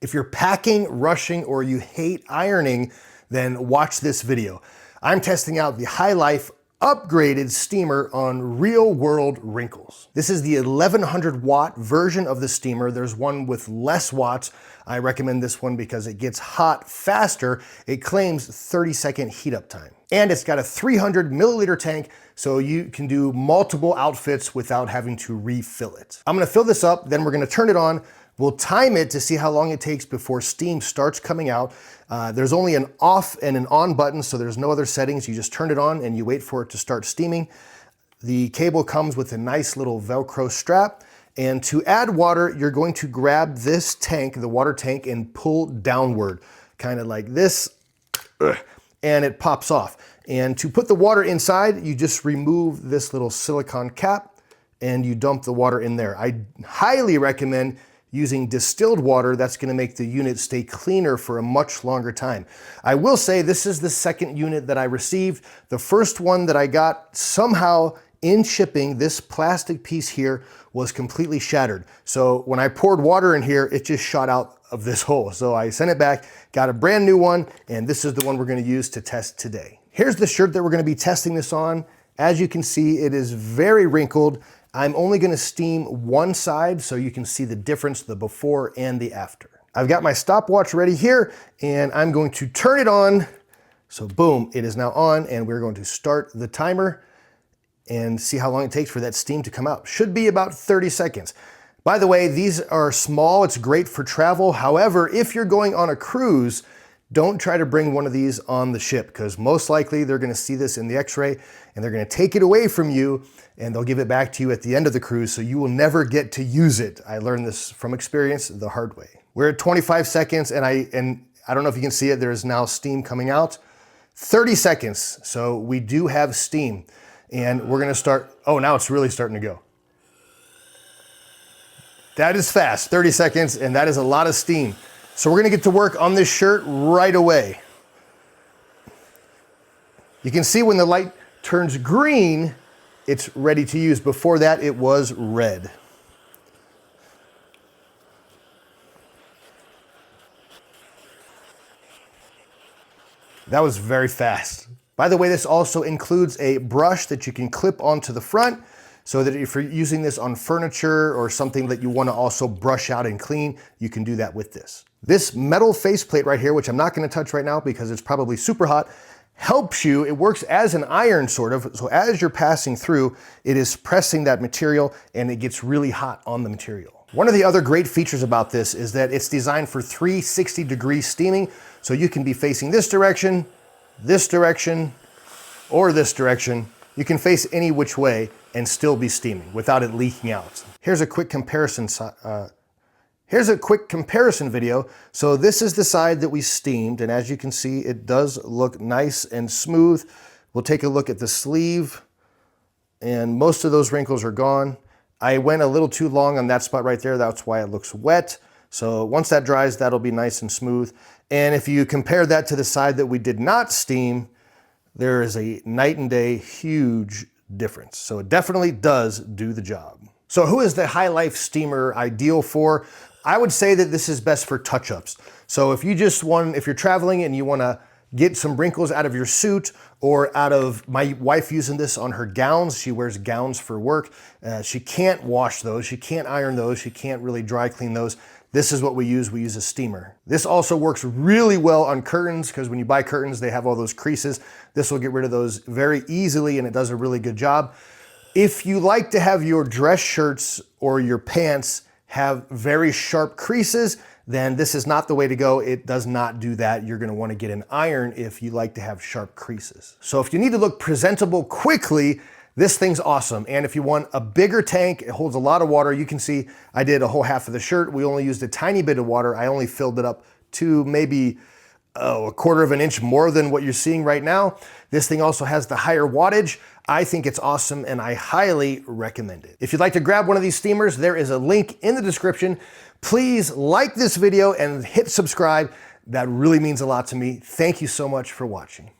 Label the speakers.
Speaker 1: If you're packing, rushing, or you hate ironing, then watch this video. I'm testing out the HiLIFE Upgraded Steamer on real-world wrinkles. This is the 1100 watt version of the steamer. There's one with less watts. I recommend this one because it gets hot faster. It claims 30-second heat up time. And it's got a 300 milliliter tank, so you can do multiple outfits without having to refill it. I'm gonna fill this up, then we're gonna turn it on. We'll time it to see how long it takes before steam starts coming out. There's only an off and an on button, so there's no other settings. You just turn it on and you wait for it to start steaming. The cable comes with a nice little Velcro strap. And to add water, you're going to grab this tank, the water tank, and pull downward, kind of like this, and it pops off. And to put the water inside, you just remove this little silicone cap and you dump the water in there. I highly recommend using distilled water. That's gonna make the unit stay cleaner for a much longer time. I will say this is the second unit that I received. The first one that I got, somehow in shipping, this plastic piece here was completely shattered. So when I poured water in here, it just shot out of this hole. So I sent it back, got a brand new one, and this is the one we're gonna use to test today. Here's the shirt that we're gonna be testing this on. As you can see, it is very wrinkled. I'm only gonna steam one side so you can see the difference, the before and the after. I've got my stopwatch ready here and I'm going to turn it on. So boom, it is now on and we're going to start the timer and see how long it takes for that steam to come out. Should be about 30 seconds. By the way, these are small, it's great for travel. However, if you're going on a cruise, don't try to bring one of these on the ship because most likely they're gonna see this in the x-ray and they're gonna take it away from you and they'll give it back to you at the end of the cruise, so you will never get to use it. I learned this from experience the hard way. We're at 25 seconds and I don't know if you can see it, there is now steam coming out. 30 seconds, so we do have steam. And we're gonna start, oh, now it's really starting to go. That is fast, 30 seconds, and that is a lot of steam. So we're gonna get to work on this shirt right away. You can see when the light turns green, it's ready to use. Before that, it was red. That was very fast. By the way, this also includes a brush that you can clip onto the front so that if you're using this on furniture or something that you want to also brush out and clean, you can do that with this. This metal faceplate right here, which I'm not going to touch right now because it's probably super hot, helps you. It works as an iron sort of. So as you're passing through, it is pressing that material and it gets really hot on the material. One of the other great features about this is that it's designed for 360-degree steaming. So you can be facing this direction, or this direction. You can face any which way and still be steaming without it leaking out. Here's a quick comparison video. So this is the side that we steamed, and as you can see, it does look nice and smooth. We'll take a look at the sleeve, and most of those wrinkles are gone. I went a little too long on that spot right there. That's why it looks wet. So once that dries, that'll be nice and smooth. And if you compare that to the side that we did not steam, there is a night and day huge difference. So it definitely does do the job. So who is the HiLIFE steamer ideal for? I would say that this is best for touch-ups. So if you're traveling and you wanna get some wrinkles out of your suit or out of, my wife using this on her gowns, she wears gowns for work. She can't wash those, she can't iron those, she can't really dry clean those. This is what we use a steamer. This also works really well on curtains because when you buy curtains, they have all those creases. This will get rid of those very easily and it does a really good job. If you like to have your dress shirts or your pants have very sharp creases, then this is not the way to go. It does not do that. You're gonna wanna get an iron if you like to have sharp creases. So if you need to look presentable quickly, this thing's awesome. And if you want a bigger tank, it holds a lot of water. You can see I did a whole half of the shirt. We only used a tiny bit of water. I only filled it up to maybe a quarter of an inch more than what you're seeing right now. This thing also has the higher wattage. I think it's awesome and I highly recommend it. If you'd like to grab one of these steamers, there is a link in the description. Please like this video and hit subscribe. That really means a lot to me. Thank you so much for watching.